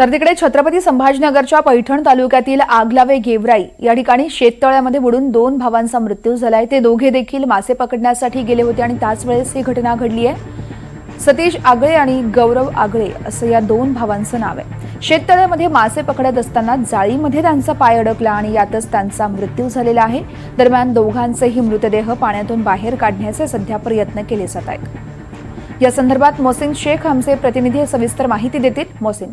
तर तिकडे छत्रपती संभाजीनगरच्या पैठण तालुक्यातील आगलावे गेवराई या ठिकाणी शेततळ्यामध्ये बुडून 2 भावांचा मृत्यू झालाय। ते दोघे देखील मासे पकडण्यासाठी गेले होते आणि त्याच वेळेस ही घटना घडली आहे। सतीश आगळे आणि गौरव आगळे असं या 2 भावांचं नाव आहे। शेततळ्यामध्ये मासे पकडत असताना जाळीमध्ये त्यांचा पाय अडकला आणि यातच त्यांचा मृत्यू झालेला आहे। दरम्यान दोघांचेही मृतदेह पाण्यातून बाहेर काढण्याचे सध्या प्रयत्न केले जात आहेत। या संदर्भात मोहसिन शेख आमचे प्रतिनिधी सविस्तर माहिती देतील। मोहसिन,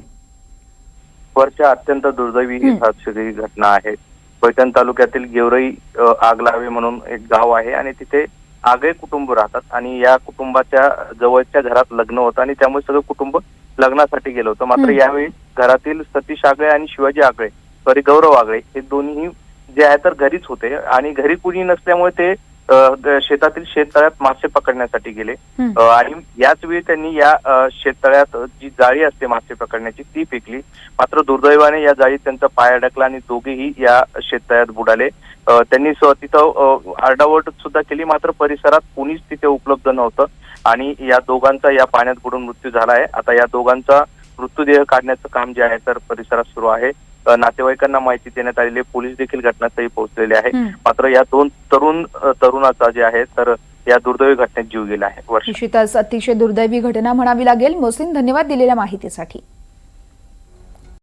वरच्या अत्यंत दुर्दैवी ही साक्षी घटना आहे। पैठण तालुक्यातील गेवराई आगलावे म्हणून एक गाव आहे आणि तिथे आगळे कुटुंब राहतात आणि या कुटुंबाच्या जवळच्या घरात लग्न होतं आणि त्यामुळे सगळं कुटुंब लग्नासाठी गेलं होतं। मात्र यावेळी घरातील सतीश आगळे आणि शिवाजी आगळे गौरव आगळे हे दोन्ही जे आहे तर घरीच होते आणि घरी कुणी नसल्यामुळे ते शेतातील शेततळ्यात मासे पकडण्यासाठी गेले आणि याच वेळी त्यांनी या शेततळ्यात जी जाळी असते मासे पकडण्याची ती फेकली। मात्र दुर्दैवाने या जाळीत त्यांचा पाय अडकला आणि दोघेही या शेततळ्यात बुडाले। त्यांनी तिथं आरडाओरड सुद्धा केली, मात्र परिसरात कोणीच तिथे उपलब्ध नव्हतं आणि या दोघांचा या पाण्यात बुडून मृत्यू झाला आहे। आता या दोघांचा मृतदेह काढण्याचं काम जे आहे तर परिसरात सुरू आहे। नातेवाईकांना माहिती देण्यात आलेली, पोलीस देखील घटनास्थळी पोहोचलेले आहे। मात्र या 2 तरुणाचा जे आहे तर या दुर्दैवी घटनेत जीव गेला आहे। निश्चितच अतिशय दुर्दैवी घटना म्हणावी लागेल। मोहसिन, धन्यवाद दिलेल्या माहितीसाठी।